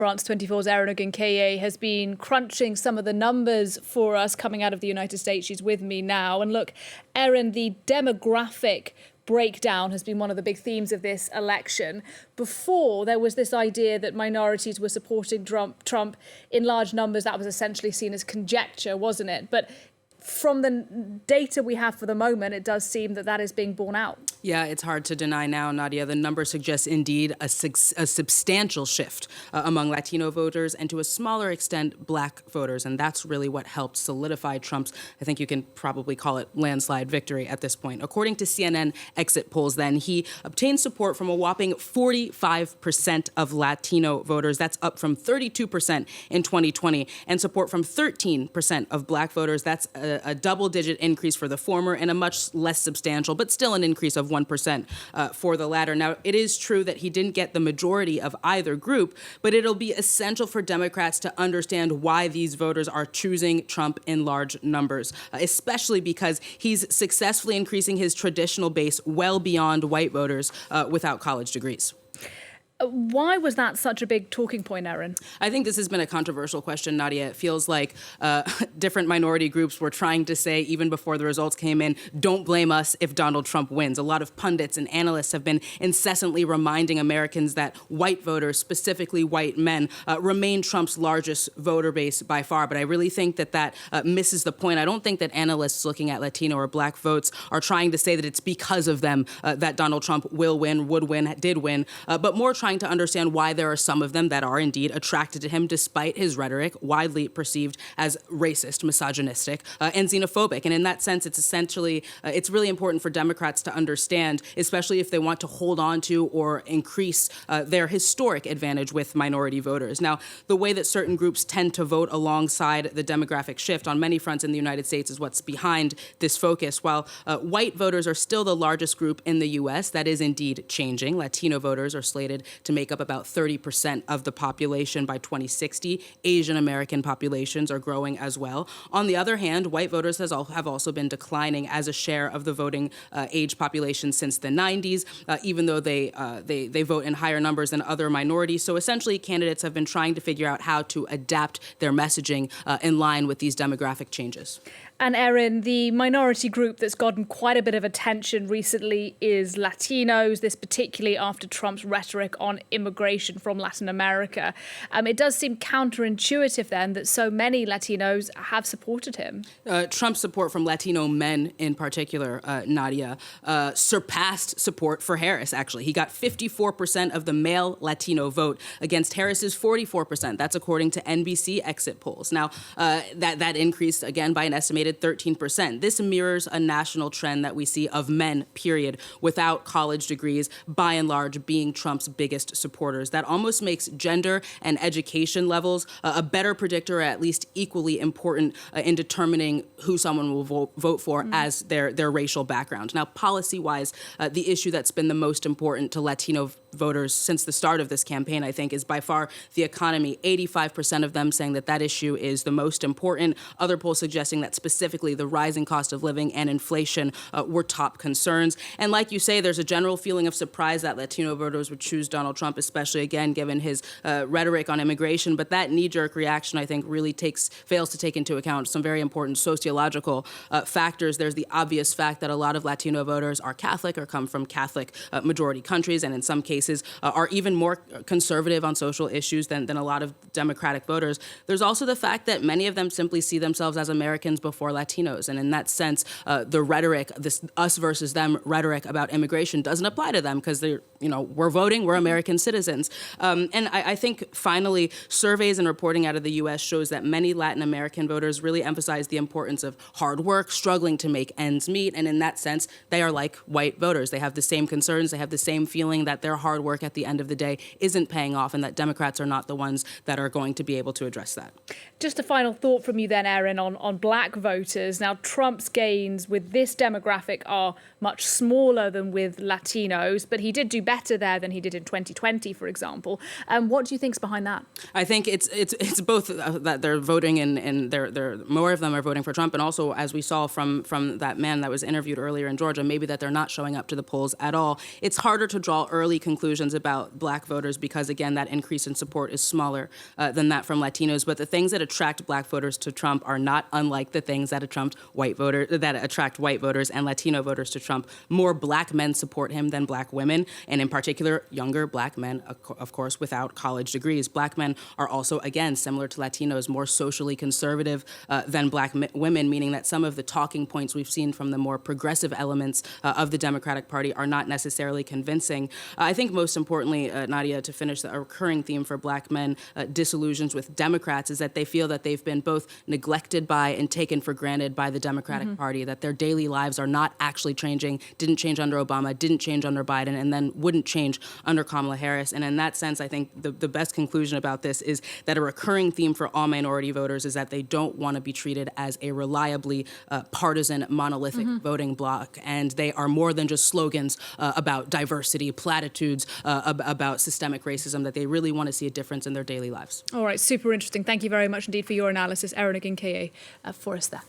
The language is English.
France 24's Erin Ogunkeye has been crunching some of the numbers for us coming out of the United States. She's with me now. And look, Erin, the demographic breakdown has been one of the big themes of this election. Before, there was this idea that minorities were supporting Trump in large numbers. That was essentially seen as conjecture, wasn't it? But from the data we have for the moment, it does seem that that is being borne out. Yeah, it's hard to deny now, Nadia. The number suggests indeed a substantial shift among Latino voters and to a smaller extent Black voters. And that's really what helped solidify Trump's, I think you can probably call it, landslide victory at this point. According to CNN exit polls then, he obtained support from a whopping 45% of Latino voters. That's up from 32% in 2020, and support from 13% of Black voters. That's a double-digit increase for the former and a much less substantial, but still an increase of 1% for the latter. Now, it is true that he didn't get the majority of either group, but it'll be essential for Democrats to understand why these voters are choosing Trump in large numbers, especially because he's successfully increasing his traditional base well beyond white voters without college degrees. Why was that such a big talking point, Erin? I think this has been a controversial question, Nadia. It feels like different minority groups were trying to say, even before the results came in, don't blame us if Donald Trump wins. A lot of pundits and analysts have been incessantly reminding Americans that white voters, specifically white men, remain Trump's largest voter base by far. But I really think that misses the point. I don't think that analysts looking at Latino or Black votes are trying to say that it's because of them that Donald Trump will win, would win, did win, but more trying to understand why there are some of them that are indeed attracted to him despite his rhetoric, widely perceived as racist, misogynistic, and xenophobic. And in that sense, it's essentially, it's really important for Democrats to understand, especially if they want to hold on to or increase their historic advantage with minority voters. Now, the way that certain groups tend to vote alongside the demographic shift on many fronts in the United States is what's behind this focus. While white voters are still the largest group in the U.S., that is indeed changing. Latino voters are slated to make up about 30% of the population by 2060. Asian American populations are growing as well. On the other hand, white voters have also been declining as a share of the voting age population since the 90s, even though they vote in higher numbers than other minorities. So essentially, candidates have been trying to figure out how to adapt their messaging in line with these demographic changes. And Erin, the minority group that's gotten quite a bit of attention recently is Latinos, this particularly after Trump's rhetoric on immigration from Latin America. It does seem counterintuitive then that so many Latinos have supported him. Trump's support from Latino men in particular, Nadia, surpassed support for Harris, actually. He got 54% of the male Latino vote against Harris's 44%. That's according to NBC exit polls. Now, that increased, again, by an estimated 13%. This mirrors a national trend that we see of men, period, without college degrees, by and large, being Trump's biggest supporters. That almost makes gender and education levels a better predictor, or at least equally important in determining who someone will vote for as their racial background. Now, policy-wise, the issue that's been the most important to Latino voters since the start of this campaign, I think, is by far the economy. 85% of them saying that issue is the most important. Other polls suggesting that specifically the rising cost of living and inflation were top concerns. And like you say, there's a general feeling of surprise that Latino voters would choose Donald Trump, especially, again, given his rhetoric on immigration. But that knee-jerk reaction, I think, really fails to take into account some very important sociological factors. There's the obvious fact that a lot of Latino voters are Catholic or come from Catholic majority countries, and in some cases are even more conservative on social issues than a lot of Democratic voters. There's also the fact that many of them simply see themselves as Americans before Latinos. And in that sense, the rhetoric, this us versus them rhetoric about immigration doesn't apply to them because they're, we're voting, we're American citizens. And I think finally, surveys and reporting out of the U.S. shows that many Latin American voters really emphasize the importance of hard work, struggling to make ends meet. And in that sense, they are like white voters. They have the same concerns. They have the same feeling that their hard work at the end of the day isn't paying off and that Democrats are not the ones that are going to be able to address that. Just a final thought from you then, Erin, on Black voters. Now, Trump's gains with this demographic are much smaller than with Latinos, but he did do better there than he did in 2020, for example. What do you think's behind that? I think it's both that they're voting and they're more of them are voting for Trump, and also, as we saw from that man that was interviewed earlier in Georgia, maybe that they're not showing up to the polls at all. It's harder to draw early conclusions conclusions about black voters because, again, that increase in support is smaller than that from Latinos. But the things that attract black voters to Trump are not unlike the things that attract white voters and Latino voters to Trump. More black men support him than black women, and in particular, younger black men, of course, without college degrees. Black men are also, again, similar to Latinos, more socially conservative than black women, meaning that some of the talking points we've seen from the more progressive elements of the Democratic Party are not necessarily convincing. I think most importantly, Nadia, to finish, a recurring theme for black men disillusioned with Democrats is that they feel that they've been both neglected by and taken for granted by the Democratic Party, that their daily lives are not actually changing, didn't change under Obama, didn't change under Biden, and then wouldn't change under Kamala Harris. And in that sense, I think the best conclusion about this is that a recurring theme for all minority voters is that they don't want to be treated as a reliably partisan, monolithic voting bloc. And they are more than just slogans about diversity, platitudes, about systemic racism, that they really want to see a difference in their daily lives. All right, super interesting. Thank you very much indeed for your analysis, Erin Ogunkeye, for us there.